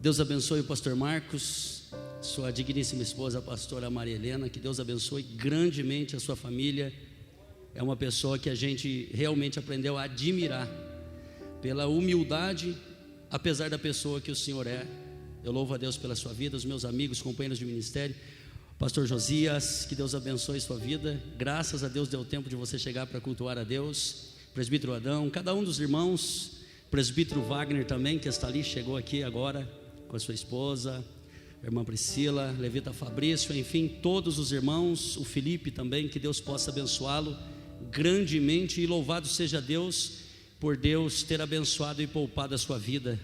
Deus abençoe o pastor Marcos, sua digníssima esposa, a pastora Maria Helena. Que Deus abençoe grandemente a sua família. É uma pessoa que a gente realmente aprendeu a admirar pela humildade, apesar da pessoa que o Senhor é. Eu louvo a Deus pela sua vida, os meus amigos, companheiros de ministério. Pastor Josias, que Deus abençoe sua vida. Graças a Deus deu tempo de você chegar para cultuar a Deus. Presbítero Adão, cada um dos irmãos. Presbítero Wagner também, que está ali, chegou aqui agora com a sua esposa, a irmã Priscila, Levita Fabrício, enfim, todos os irmãos. O Felipe também, que Deus possa abençoá-lo grandemente. E louvado seja Deus por Deus ter abençoado e poupado a sua vida.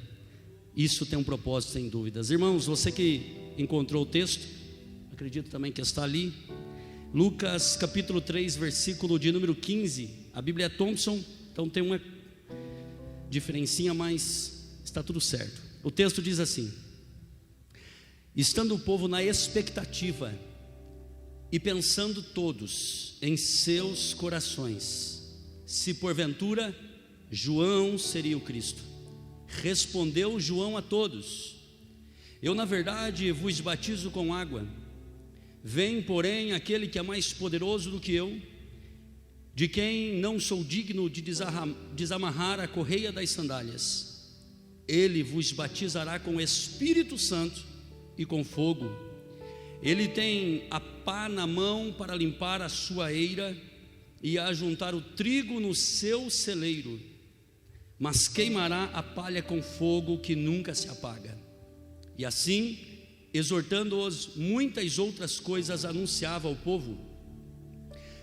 Isso tem um propósito, sem dúvidas. Irmãos, você que encontrou o texto, acredito também que está ali, Lucas capítulo 3, versículo de número 15. A Bíblia é Thompson, então tem uma diferencinha, mas está tudo certo. O texto diz assim: estando o povo na expectativa e pensando todos em seus corações se porventura João seria o Cristo, respondeu João a todos: eu na verdade vos batizo com água, vem porém aquele que é mais poderoso do que eu, de quem não sou digno de desamarrar a correia das sandálias. Ele vos batizará com o Espírito Santo e com fogo. Ele tem a pá na mão para limpar a sua eira e a juntar o trigo no seu celeiro, mas queimará a palha com fogo que nunca se apaga. E assim, exortando-os, muitas outras coisas anunciava ao povo.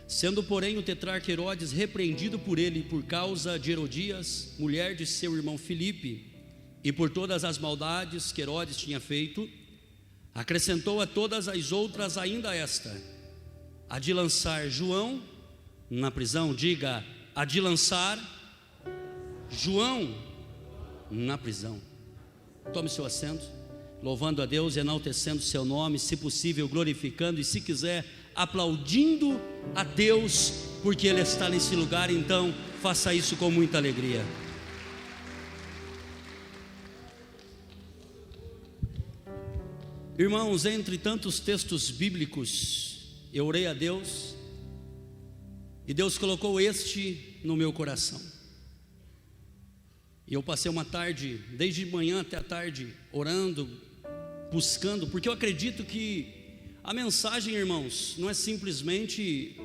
Sendo porém o tetrarca Herodes repreendido por ele por causa de Herodias, mulher de seu irmão Filipe, e por todas as maldades que Herodes tinha feito, acrescentou a todas as outras ainda esta: a de lançar João na prisão. Diga: a de lançar João na prisão. Tome seu assento, louvando a Deus, enaltecendo seu nome, se possível glorificando, e se quiser aplaudindo a Deus, porque Ele está nesse lugar. Então faça isso com muita alegria. Irmãos, entre tantos textos bíblicos, eu orei a Deus e Deus colocou este no meu coração. E eu passei uma tarde, desde manhã até a tarde, orando, buscando, porque eu acredito que a mensagem, irmãos, não é simplesmente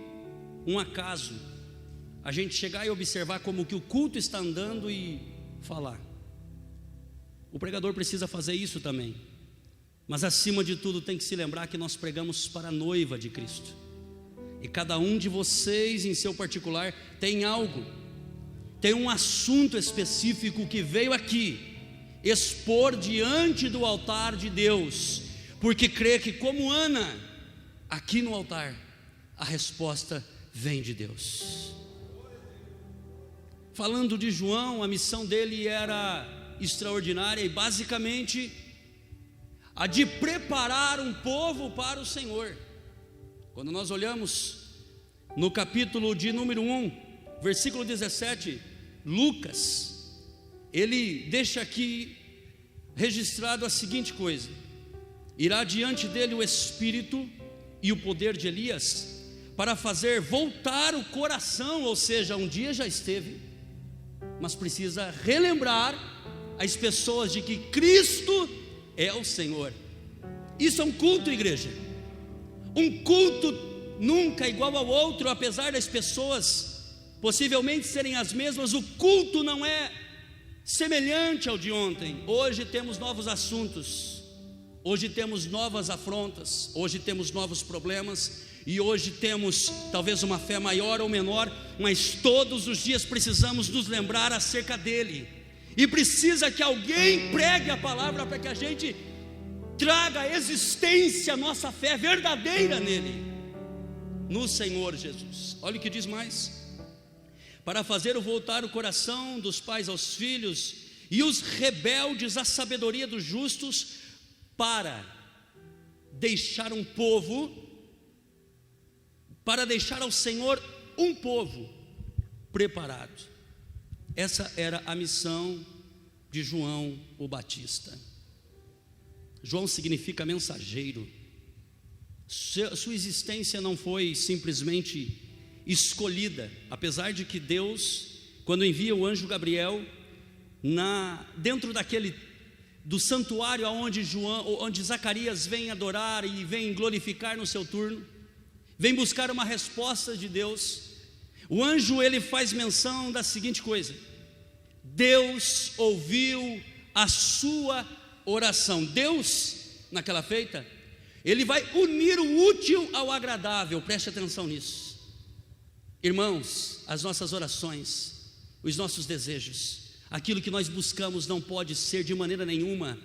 um acaso, a gente chegar e observar como que o culto está andando e falar. O pregador precisa fazer isso também, mas acima de tudo tem que se lembrar que nós pregamos para a noiva de Cristo, e cada um de vocês em seu particular tem algo, tem um assunto específico que veio aqui expor diante do altar de Deus, porque crê que, como Ana, aqui no altar, a resposta vem de Deus. Falando de João, a missão dele era extraordinária e basicamente a de preparar um povo para o Senhor. Quando nós olhamos no capítulo de número 1, versículo 17, Lucas, ele deixa aqui registrado a seguinte coisa: irá diante dele o Espírito e o poder de Elias, para fazer voltar o coração, ou seja, um dia já esteve, mas precisa relembrar as pessoas de que Cristo é o Senhor. Isso é um culto, igreja. Um culto nunca igual ao outro, apesar das pessoas possivelmente serem as mesmas. O culto não é semelhante ao de ontem. Hoje temos novos assuntos, hoje temos novas afrontas, hoje temos novos problemas, e hoje temos talvez uma fé maior ou menor, mas todos os dias precisamos nos lembrar acerca dele, e precisa que alguém pregue a palavra para que a gente traga à existência a nossa fé verdadeira nele, no Senhor Jesus. Olha o que diz mais: para fazer voltar o coração dos pais aos filhos, e os rebeldes à sabedoria dos justos, para deixar um povo, para deixar ao Senhor um povo preparado. Essa era a missão de João o Batista. João significa mensageiro. Sua existência não foi simplesmente escolhida, apesar de que Deus, quando envia o anjo Gabriel dentro do santuário onde Zacarias vem adorar e vem glorificar no seu turno, vem buscar uma resposta de Deus, o anjo ele faz menção da seguinte coisa: Deus ouviu a sua oração. Deus, naquela feita, Ele vai unir o útil ao agradável. Preste atenção nisso. Irmãos, as nossas orações, os nossos desejos, aquilo que nós buscamos não pode ser de maneira nenhuma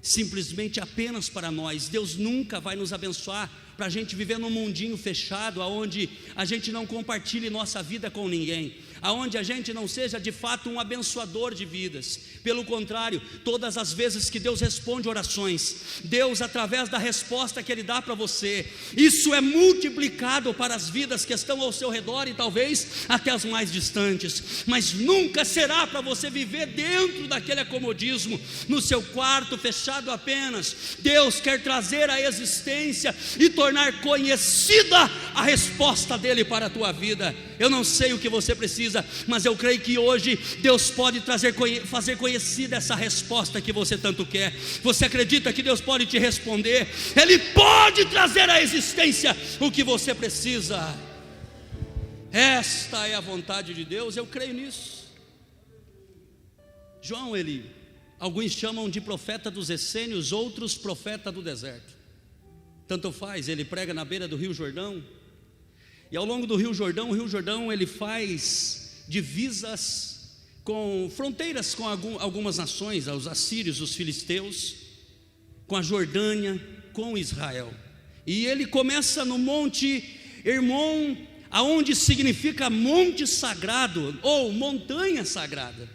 simplesmente apenas para nós. Deus nunca vai nos abençoar para a gente viver num mundinho fechado, onde a gente não compartilhe nossa vida com ninguém, aonde a gente não seja de fato um abençoador de vidas. Pelo contrário, todas as vezes que Deus responde orações, Deus, através da resposta que Ele dá para você, isso é multiplicado para as vidas que estão ao seu redor e talvez até as mais distantes, mas nunca será para você viver dentro daquele acomodismo, no seu quarto fechado apenas. Deus quer trazer à existência e tornar conhecida a resposta dEle para a tua vida. Eu não sei o que você precisa, mas eu creio que hoje Deus pode fazer conhecida essa resposta que você tanto quer. Você acredita que Deus pode te responder? Ele pode trazer à existência o que você precisa. Esta é a vontade de Deus, eu creio nisso. João, alguns chamam de profeta dos essênios, outros profeta do deserto. Tanto faz, ele prega na beira do Rio Jordão. E ao longo do Rio Jordão ele faz divisas com fronteiras com algumas nações, os assírios, os filisteus, com a Jordânia, com Israel. E ele começa no Monte Hermon, aonde significa monte sagrado ou montanha sagrada.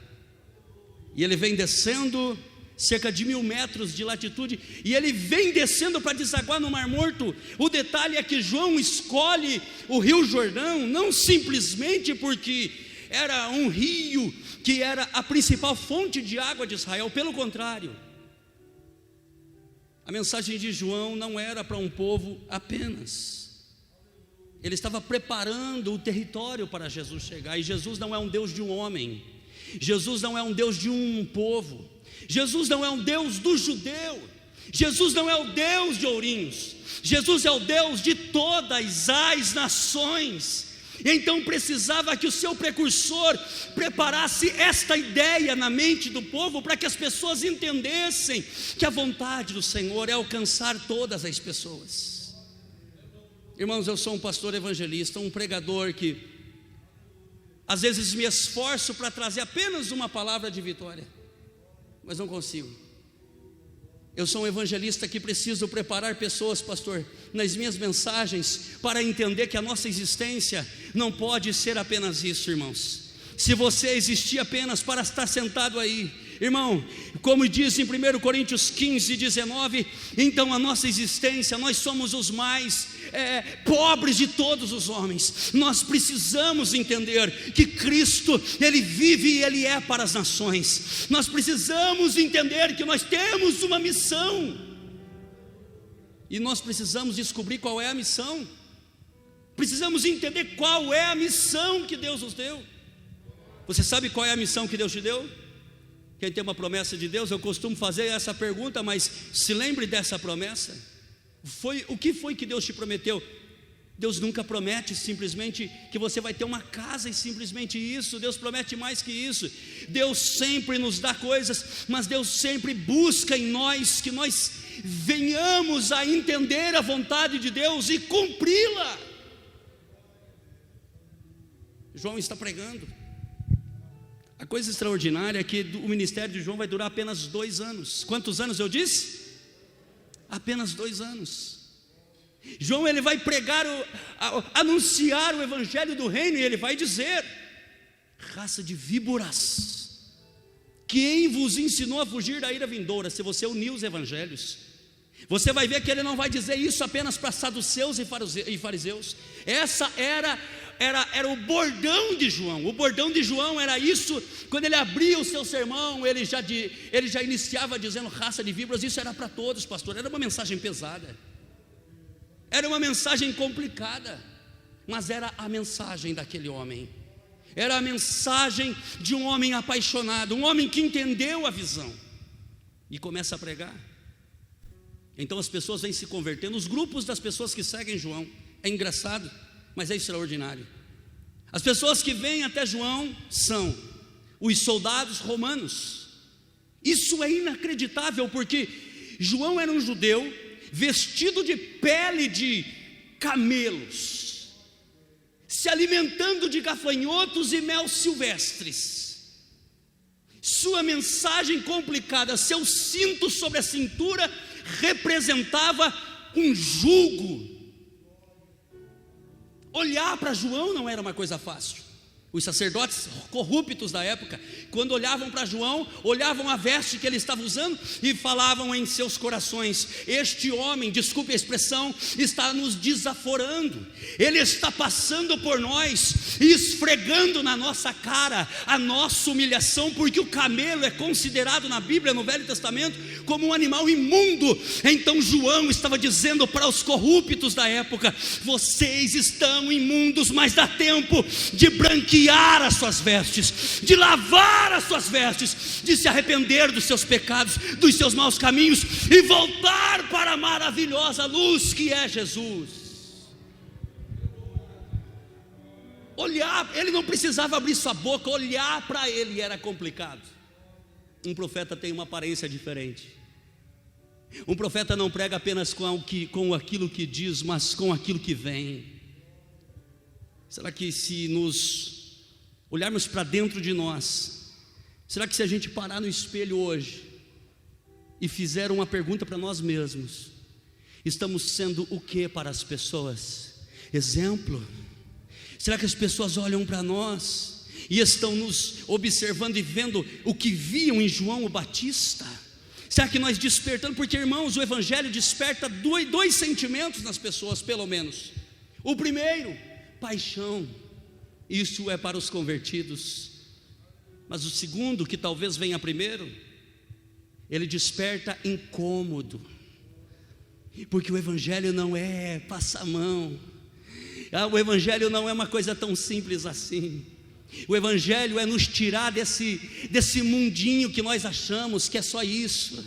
E ele vem descendo cerca de 1000 metros de latitude, e ele vem descendo para desaguar no Mar Morto. O detalhe é que João escolhe o Rio Jordão não simplesmente porque era um rio que era a principal fonte de água de Israel. Pelo contrário, a mensagem de João não era para um povo apenas. Ele estava preparando o território para Jesus chegar. E Jesus não é um Deus de um homem, Jesus não é um Deus de um povo, Jesus não é um Deus do judeu, Jesus não é o Deus de ourinhos, Jesus é o Deus de todas as nações. E então precisava que o seu precursor preparasse esta ideia na mente do povo, para que as pessoas entendessem que a vontade do Senhor é alcançar todas as pessoas. Irmãos, eu sou um pastor evangelista, um pregador que às vezes me esforço para trazer apenas uma palavra de vitória, mas não consigo. Eu sou um evangelista que preciso preparar pessoas, pastor, nas minhas mensagens, para entender que a nossa existência não pode ser apenas isso, irmãos. Se você existir apenas para estar sentado aí, irmão, como diz em 1 Coríntios 15:19, então a nossa existência, nós somos os mais pobres de todos os homens. Nós precisamos entender que Cristo, Ele vive e Ele é para as nações. Nós precisamos entender que nós temos uma missão, e nós precisamos descobrir qual é a missão. Precisamos entender qual é a missão que Deus nos deu. Você sabe qual é a missão que Deus te deu? Quem tem uma promessa de Deus, eu costumo fazer essa pergunta, mas se lembre dessa promessa. O que foi que Deus te prometeu? Deus nunca promete simplesmente que você vai ter uma casa e simplesmente isso. Deus promete mais que isso. Deus sempre nos dá coisas, mas Deus sempre busca em nós que nós venhamos a entender a vontade de Deus e cumpri-la. João está pregando. A coisa extraordinária é que o ministério de João vai durar apenas 2 anos. Quantos anos eu disse? Apenas 2 anos. João, ele vai pregar, anunciar o evangelho do reino, e ele vai dizer: raça de víboras, quem vos ensinou a fugir da ira vindoura? Se você unir os evangelhos, você vai ver que ele não vai dizer isso apenas para saduceus e fariseus. Essa era era o bordão de João. O bordão de João era isso. Quando ele abria o seu sermão, ele já iniciava dizendo raça de víboras. Isso era para todos, pastor. Era uma mensagem pesada, era uma mensagem complicada, mas era a mensagem daquele homem. Era a mensagem de um homem apaixonado, um homem que entendeu a visão e começa a pregar. Então as pessoas vêm se convertendo, os grupos das pessoas que seguem João. É engraçado, mas é extraordinário. As pessoas que vêm até João são os soldados romanos. Isso é inacreditável, porque João era um judeu vestido de pele de camelos, se alimentando de gafanhotos e mel silvestres. Sua mensagem complicada, seu cinto sobre a cintura representava um jugo. Olhar para João não era uma coisa fácil. Os sacerdotes corruptos da época, quando olhavam para João, olhavam a veste que ele estava usando e falavam em seus corações: este homem, desculpe a expressão, está nos desaforando. Ele está passando por nós e esfregando na nossa cara a nossa humilhação, porque o camelo é considerado na Bíblia, no Velho Testamento, como um animal imundo. Então João estava dizendo para os corruptos da época: vocês estão imundos, mas dá tempo de branquear as suas vestes, de lavar as suas vestes, de se arrepender dos seus pecados, dos seus maus caminhos e voltar para a maravilhosa luz que é Jesus. Olhar, ele não precisava abrir sua boca, olhar para ele era complicado. Um profeta tem uma aparência diferente. Um profeta não prega apenas com aquilo que diz, mas com aquilo que vem. Será que se nos olharmos para dentro de nós, será que se a gente parar no espelho hoje e fizer uma pergunta para nós mesmos, estamos sendo o que para as pessoas? Exemplo? Será que as pessoas olham para nós e estão nos observando e vendo o que viam em João o Batista? Será que nós despertamos? Porque, irmãos, o Evangelho desperta dois sentimentos nas pessoas, pelo menos. O primeiro, paixão. Isso é para os convertidos. Mas o segundo, que talvez venha primeiro, ele desperta incômodo, porque o Evangelho não é passamão. O Evangelho não é uma coisa tão simples assim. O Evangelho é nos tirar desse mundinho que nós achamos que é só isso,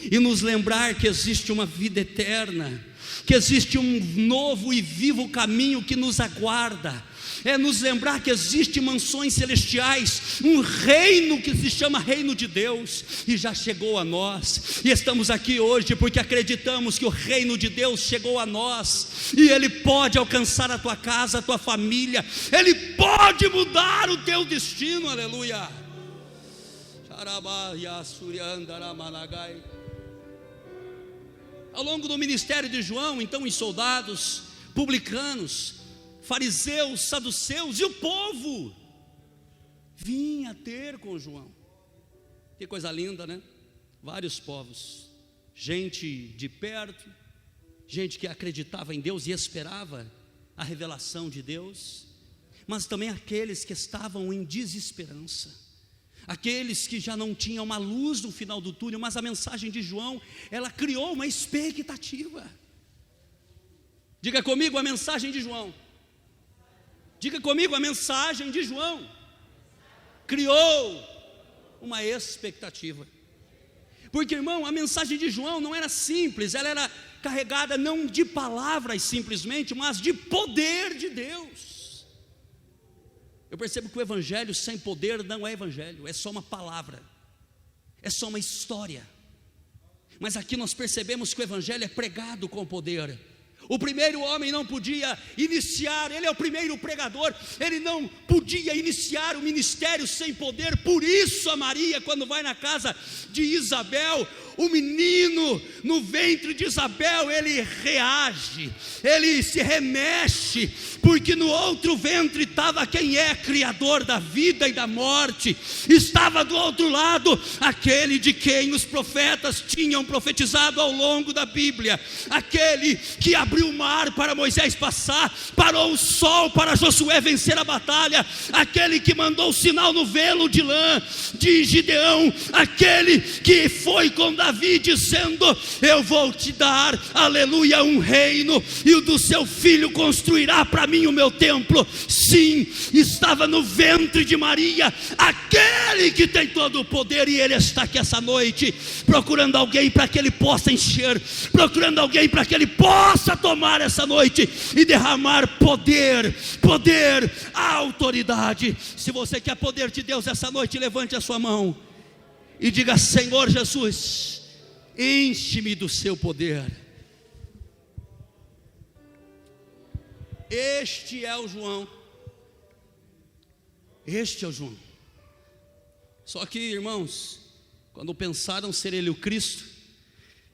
e nos lembrar que existe uma vida eterna, que existe um novo e vivo caminho que nos aguarda. É nos lembrar que existem mansões celestiais, um reino que se chama Reino de Deus, e já chegou a nós, e estamos aqui hoje porque acreditamos que o Reino de Deus chegou a nós, e Ele pode alcançar a tua casa, a tua família, Ele pode mudar o teu destino, aleluia. Ao longo do ministério de João, então, os soldados, publicanos, fariseus, saduceus e o povo vinha ter com João. Que coisa linda, né? Vários povos, gente de perto, gente que acreditava em Deus e esperava a revelação de Deus, mas também aqueles que estavam em desesperança, aqueles que já não tinham uma luz no final do túnel. Mas a mensagem de João, ela criou uma expectativa. Diga comigo, a mensagem de João. Diga comigo, a mensagem de João criou uma expectativa. Porque, irmão, a mensagem de João não era simples, ela era carregada não de palavras simplesmente, mas de poder de Deus. Eu percebo que o evangelho sem poder não é evangelho, é só uma palavra, é só uma história. Mas aqui nós percebemos que o evangelho é pregado com poder. O primeiro homem não podia iniciar, ele é o primeiro pregador, ele não podia iniciar o ministério sem poder. Por isso a Maria, quando vai na casa de Isabel, o menino no ventre de Isabel, ele reage, ele se remexe, porque no outro ventre estava quem é criador da vida e da morte, estava do outro lado aquele de quem os profetas tinham profetizado ao longo da Bíblia, aquele que abriu abriu o mar para Moisés passar, parou o sol para Josué vencer a batalha, aquele que mandou o sinal no velo de lã de Gideão, aquele que foi com Davi dizendo: eu vou te dar, aleluia, um reino, e o do seu filho construirá para mim o meu templo. Sim, estava no ventre de Maria, aquele que tem todo o poder, e ele está aqui essa noite, procurando alguém para que ele possa encher, procurando alguém para que ele possa tomar essa noite e derramar poder, autoridade. Se você quer poder de Deus essa noite, levante a sua mão e diga: Senhor Jesus, enche-me do seu poder. Este é o João. Este é o João. Só que, irmãos, quando pensaram ser ele o Cristo,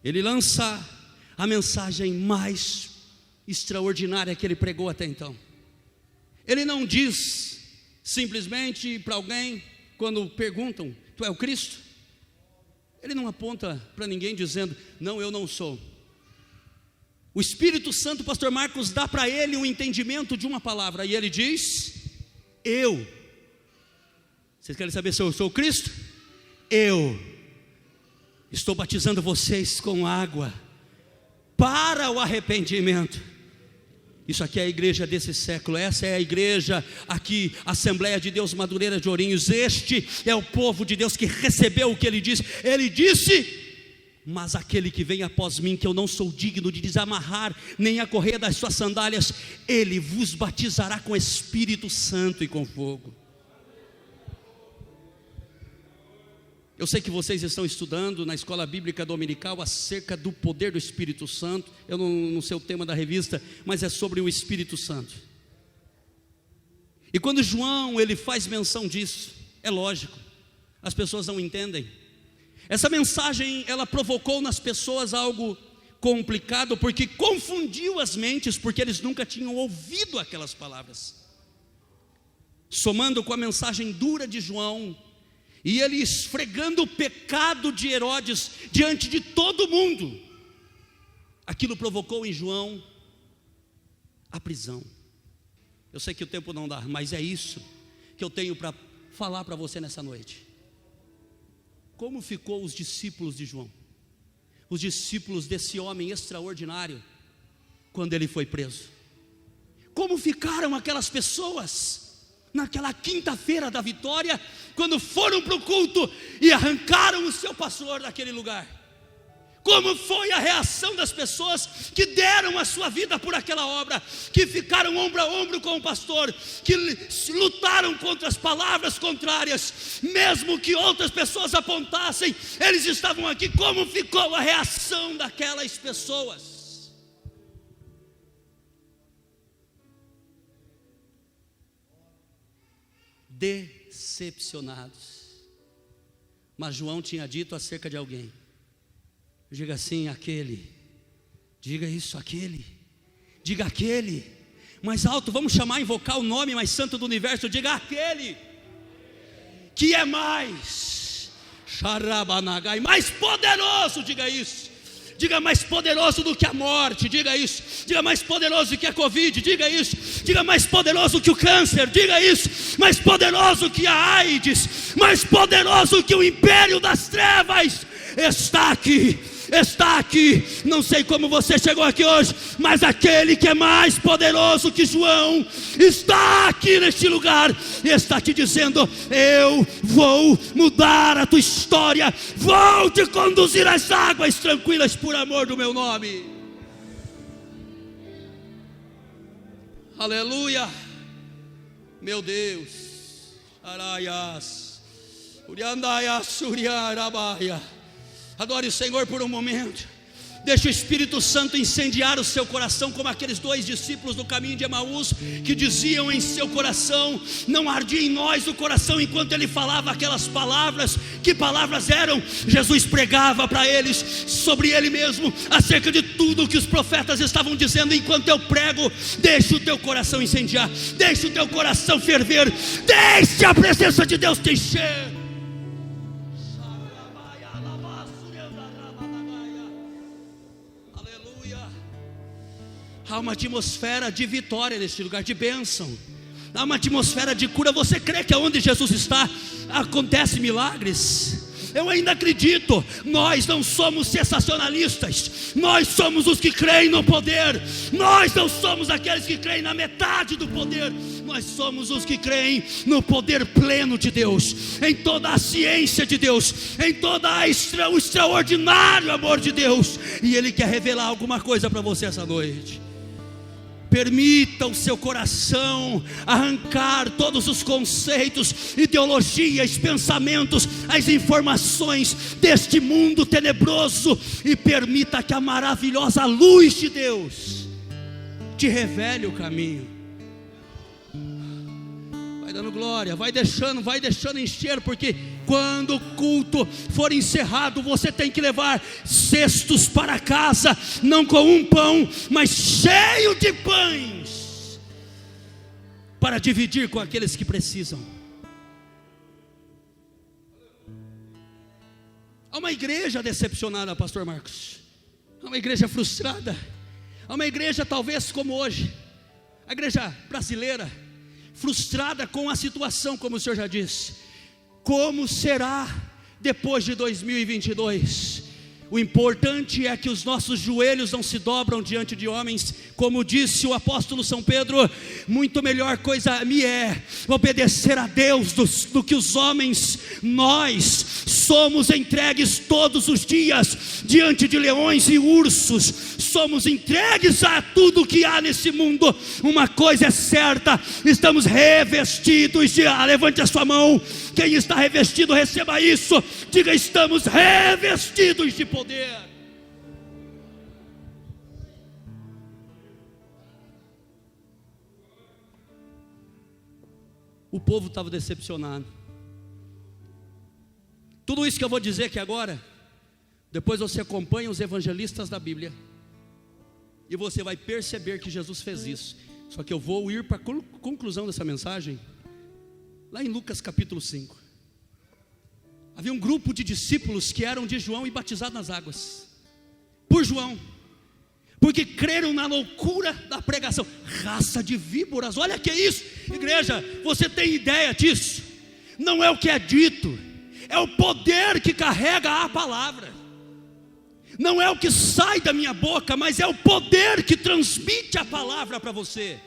ele lança a mensagem mais extraordinária que ele pregou até então. Ele não diz simplesmente para alguém, quando perguntam: tu é o Cristo? Ele não aponta para ninguém dizendo: não, eu não sou. O Espírito Santo, o pastor Marcos, dá para ele um entendimento de uma palavra, e ele diz: eu. Vocês querem saber se eu sou o Cristo? Eu estou batizando vocês com água para o arrependimento. Isso aqui é a igreja desse século. Essa é a igreja aqui, Assembleia de Deus Madureira de Ourinhos. Este é o povo de Deus que recebeu o que ele disse. Ele disse: mas aquele que vem após mim, que eu não sou digno de desamarrar nem a correia das suas sandálias, ele vos batizará com Espírito Santo e com fogo. Eu sei que vocês estão estudando na escola bíblica dominical acerca do poder do Espírito Santo. Eu não sei o tema da revista, mas é sobre o Espírito Santo. E quando João ele faz menção disso, é lógico, as pessoas não entendem. Essa mensagem ela provocou nas pessoas algo complicado, porque confundiu as mentes, porque eles nunca tinham ouvido aquelas palavras. Somando com a mensagem dura de João, e ele esfregando o pecado de Herodes diante de todo mundo, aquilo provocou em João a prisão. Eu sei que o tempo não dá, mas é isso que eu tenho para falar para você nessa noite. Como ficou os discípulos de João, os discípulos desse homem extraordinário, quando ele foi preso? Como ficaram aquelas pessoas naquela quinta-feira da vitória, quando foram para o culto e arrancaram o seu pastor daquele lugar? Como foi a reação das pessoas que deram a sua vida por aquela obra, que ficaram ombro a ombro com o pastor, que lutaram contra as palavras contrárias, mesmo que outras pessoas apontassem, eles estavam aqui. Como ficou a reação daquelas pessoas? Decepcionados. Mas João tinha dito acerca de alguém. Diga assim: aquele. Diga isso, aquele. Diga aquele. Mais alto, vamos chamar, invocar o nome mais santo do universo. Diga aquele que é mais Xarabanagai, mais poderoso. Diga isso. Diga: mais poderoso do que a morte. Diga isso. Diga: mais poderoso do que a Covid. Diga isso. Diga: mais poderoso que o câncer. Diga isso. Mais poderoso que a AIDS. Mais poderoso que o império das trevas. Está aqui. Está aqui. Não sei como você chegou aqui hoje, mas aquele que é mais poderoso que João está aqui neste lugar e está te dizendo: eu vou mudar a tua história, vou te conduzir às águas tranquilas por amor do meu nome. Aleluia. Meu Deus. Araias Uriandaias Uriarabaia. Adore o Senhor por um momento. Deixa o Espírito Santo incendiar o seu coração, como aqueles dois discípulos do caminho de Emaús, que diziam em seu coração: não ardia em nós o coração enquanto ele falava aquelas palavras. Que palavras eram? Jesus pregava para eles sobre ele mesmo, acerca de tudo que os profetas estavam dizendo. Enquanto eu prego, deixa o teu coração incendiar, deixa o teu coração ferver, deixa a presença de Deus te encher. Há uma atmosfera de vitória neste lugar, de bênção. Há uma atmosfera de cura. Você crê que onde Jesus está acontece milagres? Eu ainda acredito. Nós não somos sensacionalistas, nós somos os que creem no poder. Nós não somos aqueles que creem na metade do poder, nós somos os que creem no poder pleno de Deus, em toda a ciência de Deus, em todo o extraordinário amor de Deus. E Ele quer revelar alguma coisa para você essa noite. Permita o seu coração arrancar todos os conceitos, ideologias, pensamentos, as informações deste mundo tenebroso, e permita que a maravilhosa luz de Deus te revele o caminho. Vai dando glória, vai deixando encher, porque quando o culto for encerrado, você tem que levar cestos para casa, não com um pão, mas cheio de pães, para dividir com aqueles que precisam. Há uma igreja decepcionada, pastor Marcos. Há uma igreja frustrada. Há uma igreja talvez como hoje, a igreja brasileira, frustrada com a situação, como o senhor já disse. Como será depois de 2022? O importante é que os nossos joelhos não se dobram diante de homens. Como disse o apóstolo São Pedro, muito melhor coisa me é obedecer a Deus do que os homens. Nós somos entregues todos os dias diante de leões e ursos, somos entregues a tudo que há nesse mundo. Uma coisa é certa, estamos revestidos de... levante a sua mão, quem está revestido receba isso, diga: estamos revestidos de poder. O povo estava decepcionado. Tudo isso que eu vou dizer aqui agora, depois você acompanha os evangelistas da Bíblia, e você vai perceber que Jesus fez isso. Só que eu vou ir para a conclusão dessa mensagem, lá em Lucas capítulo 5. Havia um grupo de discípulos que eram de João e batizados nas águas, por João, porque creram na loucura da pregação. Raça de víboras, olha que é isso, igreja, você tem ideia disso? Não é o que é dito, é o poder que carrega a palavra. Não é o que sai da minha boca, mas é o poder que transmite a palavra para você.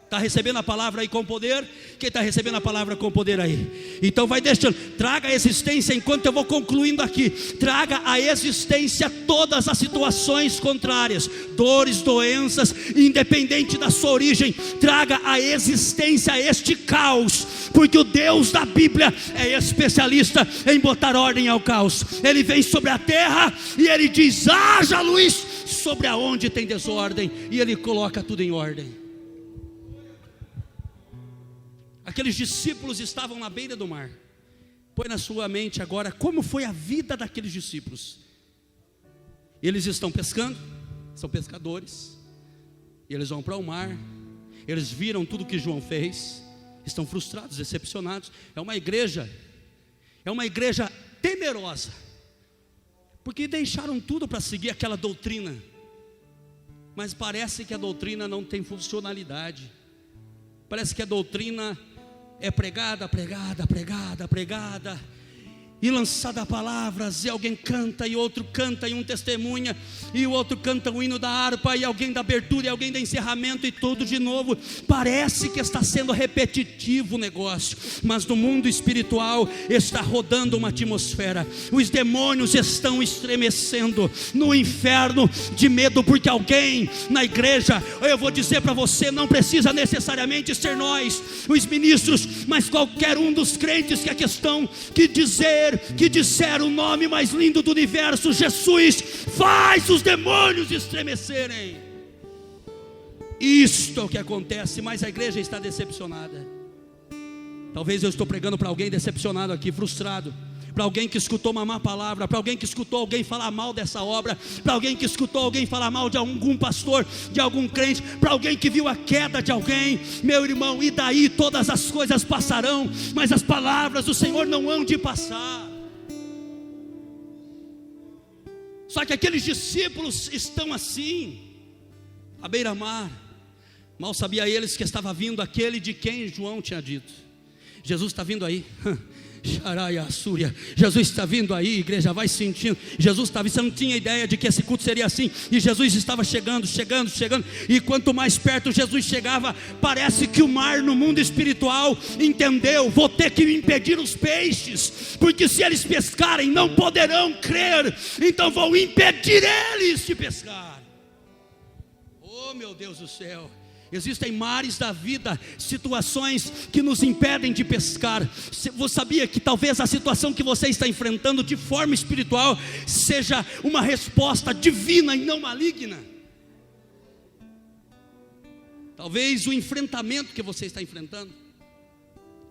Está recebendo a palavra aí com poder? Quem está recebendo a palavra com poder aí? Então vai deixando, traga a existência, enquanto eu vou concluindo aqui, traga a existência todas as situações contrárias, dores, doenças, independente da sua origem, traga a existência este caos, porque o Deus da Bíblia é especialista em botar ordem ao caos. Ele vem sobre a terra e Ele diz: haja luz sobre aonde tem desordem, e Ele coloca tudo em ordem. Aqueles discípulos estavam na beira do mar. Põe na sua mente agora como foi a vida daqueles discípulos. Eles estão pescando, são pescadores, e eles vão para o mar. Eles viram tudo que João fez, estão frustrados, decepcionados. É uma igreja temerosa, porque deixaram tudo para seguir aquela doutrina, mas parece que a doutrina não tem funcionalidade. Parece que a doutrina é pregada, e lançada palavras, e alguém canta, e outro canta, e um testemunha, e o outro canta o hino da harpa, e alguém da abertura, e alguém da encerramento, e tudo de novo. Parece que está sendo repetitivo o negócio, mas no mundo espiritual está rodando uma atmosfera. Os demônios estão estremecendo no inferno de medo, porque alguém na igreja, eu vou dizer para você, não precisa necessariamente ser nós, os ministros, mas qualquer um dos crentes que aqui estão, que disser o nome mais lindo do universo, Jesus, faz os demônios estremecerem. Isto é o que acontece, mas a igreja está decepcionada. Talvez eu estou pregando para alguém decepcionado aqui, frustrado, para alguém que escutou uma má palavra, para alguém que escutou alguém falar mal dessa obra, para alguém que escutou alguém falar mal de algum pastor, de algum crente, para alguém que viu a queda de alguém. Meu irmão, e daí? Todas as coisas passarão, mas as palavras do Senhor não hão de passar. Só que aqueles discípulos estão assim, à beira-mar. Mal sabia eles que estava vindo aquele de quem João tinha dito: Jesus está vindo aí. Jesus está vindo aí, igreja, vai sentindo. Jesus estava, você não tinha ideia de que esse culto seria assim. E Jesus estava chegando. E quanto mais perto Jesus chegava, parece que o mar no mundo espiritual entendeu: vou ter que impedir os peixes, porque se eles pescarem não poderão crer, então vou impedir eles de pescar. Oh meu Deus do céu! Existem mares da vida, situações que nos impedem de pescar. Você sabia que talvez a situação que você está enfrentando de forma espiritual seja uma resposta divina e não maligna? Talvez o enfrentamento que você está enfrentando,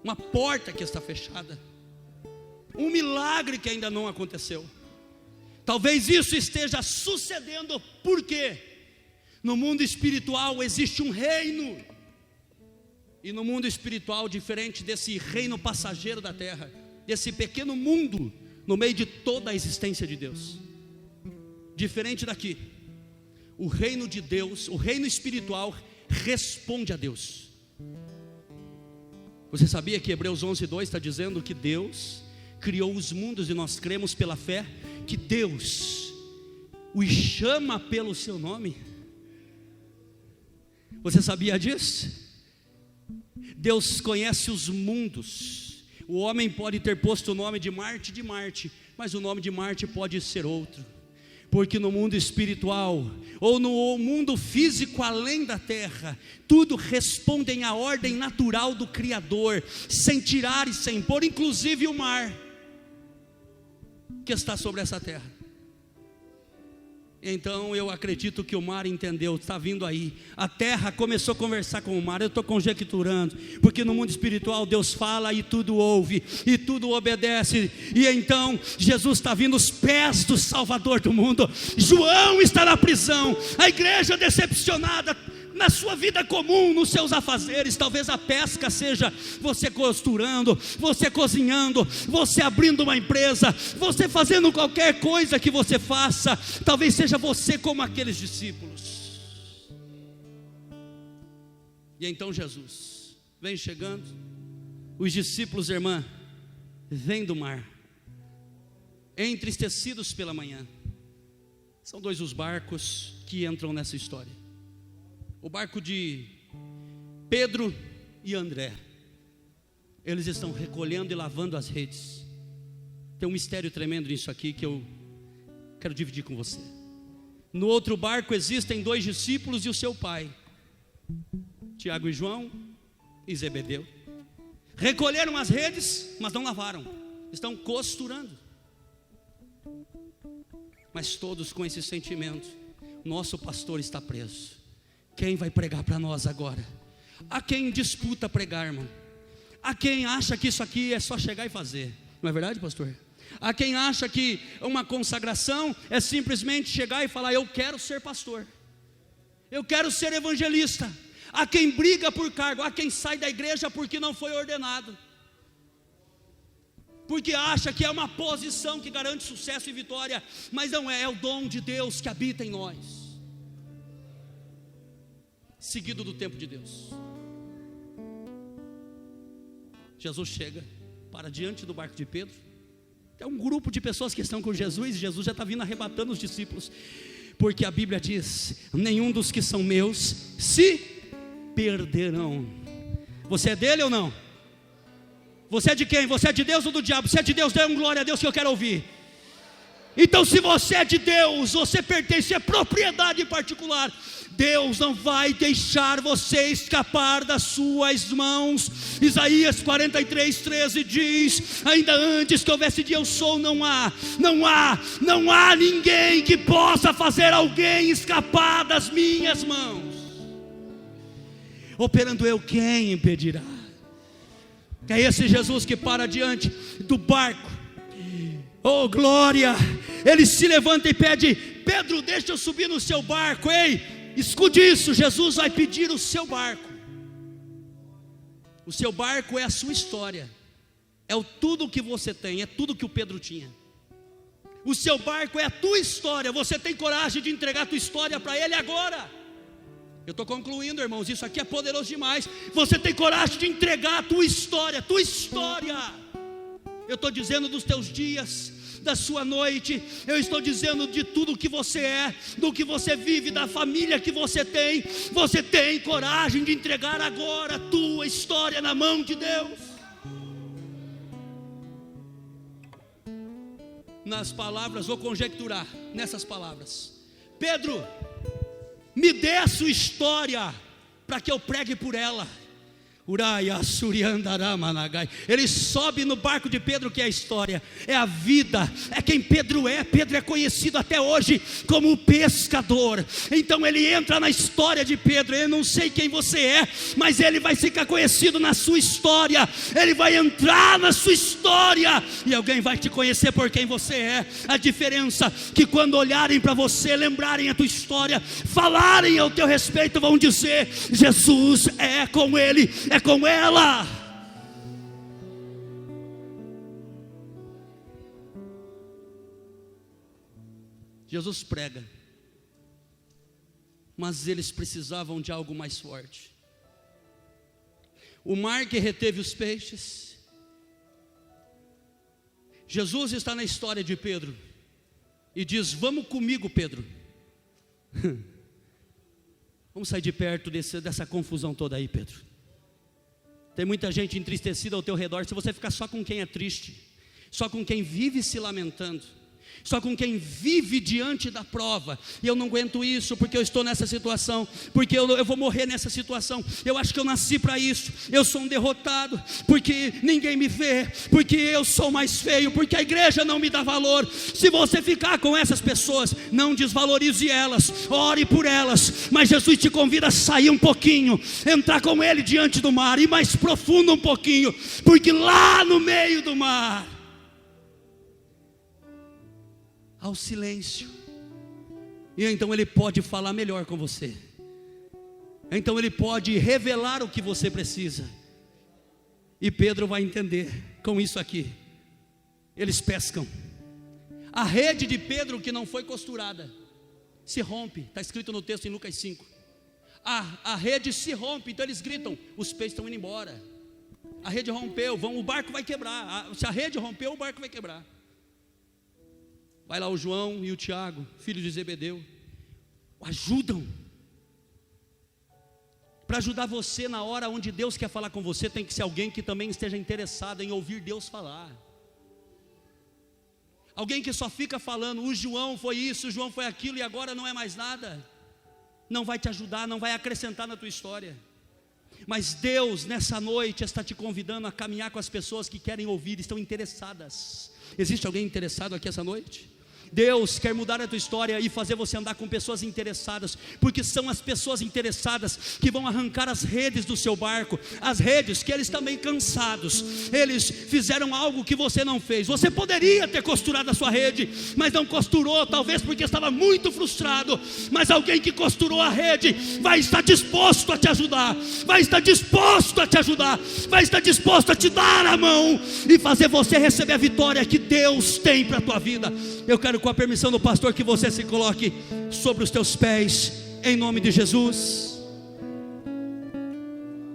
uma porta que está fechada, um milagre que ainda não aconteceu, talvez isso esteja sucedendo. Por quê? No mundo espiritual existe um reino, e no mundo espiritual, diferente desse reino passageiro da terra, desse pequeno mundo no meio de toda a existência de Deus, diferente daqui, o reino de Deus, o reino espiritual responde a Deus. Você sabia que Hebreus 11:2 está dizendo que Deus criou os mundos, e nós cremos pela fé que Deus os chama pelo seu nome? Você sabia disso? Deus conhece os mundos. O homem pode ter posto o nome de Marte, mas o nome de Marte pode ser outro, porque no mundo espiritual, ou no mundo físico além da terra, tudo responde à ordem natural do Criador, sem tirar e sem pôr, inclusive o mar que está sobre essa terra. Então eu acredito que o mar entendeu, está vindo aí. A terra começou a conversar com o mar. Eu estou conjecturando, porque no mundo espiritual Deus fala e tudo ouve, e tudo obedece. E então Jesus está vindo, os pés do Salvador do mundo. João está na prisão, a igreja decepcionada na sua vida comum, nos seus afazeres. Talvez a pesca seja você costurando, você cozinhando, você abrindo uma empresa, você fazendo qualquer coisa que você faça. Talvez seja você como aqueles discípulos. E então Jesus vem chegando. Os discípulos, irmã, vêm do mar, entristecidos pela manhã. São dois os barcos que entram nessa história: o barco de Pedro e André. Eles estão recolhendo e lavando as redes. Tem um mistério tremendo nisso aqui que eu quero dividir com você. No outro barco existem dois discípulos e o seu pai, Tiago e João e Zebedeu. Recolheram as redes, mas não lavaram, estão costurando. Mas todos com esse sentimento: nosso pastor está preso. Quem vai pregar para nós agora? Há quem disputa pregar, irmão. Há quem acha que isso aqui é só chegar e fazer. Não é verdade, pastor? Há quem acha que uma consagração é simplesmente chegar e falar: eu quero ser pastor, eu quero ser evangelista. Há quem briga por cargo, há quem sai da igreja porque não foi ordenado, porque acha que é uma posição que garante sucesso e vitória. Mas não é, é o dom de Deus que habita em nós, seguido do tempo de Deus. Jesus chega, para diante do barco de Pedro. É um grupo de pessoas que estão com Jesus, e Jesus já está vindo arrebatando os discípulos, porque a Bíblia diz: nenhum dos que são meus se perderão. Você é dele ou não? Você é de quem? Você é de Deus ou do diabo? Se é de Deus, dê um glória a Deus que eu quero ouvir. Então, se você é de Deus, você pertence à propriedade particular. Deus não vai deixar você escapar das suas mãos. Isaías 43:13 diz: ainda antes que houvesse dia, eu sou. Não há ninguém que possa fazer alguém escapar das minhas mãos. Operando eu, quem impedirá? É esse Jesus que para diante do barco. Oh glória! Ele se levanta e pede: Pedro, deixa eu subir no seu barco. Ei, escute isso, Jesus vai pedir o seu barco. O seu barco é a sua história, é tudo que você tem, é tudo que o Pedro tinha. O seu barco é a tua história. Você tem coragem de entregar a tua história para ele agora? Eu estou concluindo, irmãos, isso aqui é poderoso demais. Você tem coragem de entregar a tua história, Eu estou dizendo dos teus dias, da sua noite, eu estou dizendo de tudo que você é, do que você vive, da família que você tem. Você tem coragem de entregar agora a tua história na mão de Deus? Nas palavras, vou conjecturar nessas palavras: Pedro, me dê a sua história, para que eu pregue por ela. Ele sobe no barco de Pedro, que é a história, é a vida, é quem Pedro é. Pedro é conhecido até hoje como o pescador. Então ele entra na história de Pedro. Eu não sei quem você é, mas ele vai ficar conhecido na sua história. Ele vai entrar na sua história, e alguém vai te conhecer por quem você é. A diferença que quando olharem para você, lembrarem a tua história, falarem ao teu respeito, vão dizer: Jesus é com ele, é com ela. Jesus prega, mas eles precisavam de algo mais forte. O mar que reteve os peixes. Jesus está na história de Pedro e diz: vamos comigo, Pedro. Vamos sair de perto dessa confusão toda aí, Pedro. Tem muita gente entristecida ao teu redor. Se você ficar só com quem é triste, só com quem vive se lamentando, só com quem vive diante da prova, e eu não aguento isso, porque eu estou nessa situação, porque eu vou morrer nessa situação, eu acho que eu nasci para isso, eu sou um derrotado, porque ninguém me vê, porque eu sou mais feio, porque a igreja não me dá valor. Se você ficar com essas pessoas, não desvalorize elas, ore por elas, mas Jesus te convida a sair um pouquinho, entrar com Ele diante do mar, ir mais profundo um pouquinho, porque lá no meio do mar ao silêncio, e então Ele pode falar melhor com você, então Ele pode revelar o que você precisa. E Pedro vai entender com isso aqui. Eles pescam, a rede de Pedro, que não foi costurada, se rompe, está escrito no texto em Lucas 5, a rede se rompe, então eles gritam: os peixes estão indo embora, a rede rompeu, o barco vai quebrar. Se a rede rompeu, o barco vai quebrar. Vai lá o João e o Tiago, filhos de Zebedeu, o ajudam. Para ajudar você na hora onde Deus quer falar com você, tem que ser alguém que também esteja interessado em ouvir Deus falar. Alguém que só fica falando: o João foi isso, o João foi aquilo, e agora não é mais nada. Não vai te ajudar, não vai acrescentar na tua história. Mas Deus nessa noite está te convidando a caminhar com as pessoas que querem ouvir, estão interessadas. Existe alguém interessado aqui essa noite? Deus quer mudar a tua história e fazer você andar com pessoas interessadas, porque são as pessoas interessadas que vão arrancar as redes do seu barco, as redes que eles também cansados, eles fizeram algo que você não fez. Você poderia ter costurado a sua rede, mas não costurou, talvez porque estava muito frustrado. Mas alguém que costurou a rede vai estar disposto a te ajudar, vai estar disposto a te ajudar, vai estar disposto a te dar a mão e fazer você receber a vitória que Deus tem para a tua vida. Eu quero, com a permissão do pastor, que você se coloque sobre os teus pés, em nome de Jesus.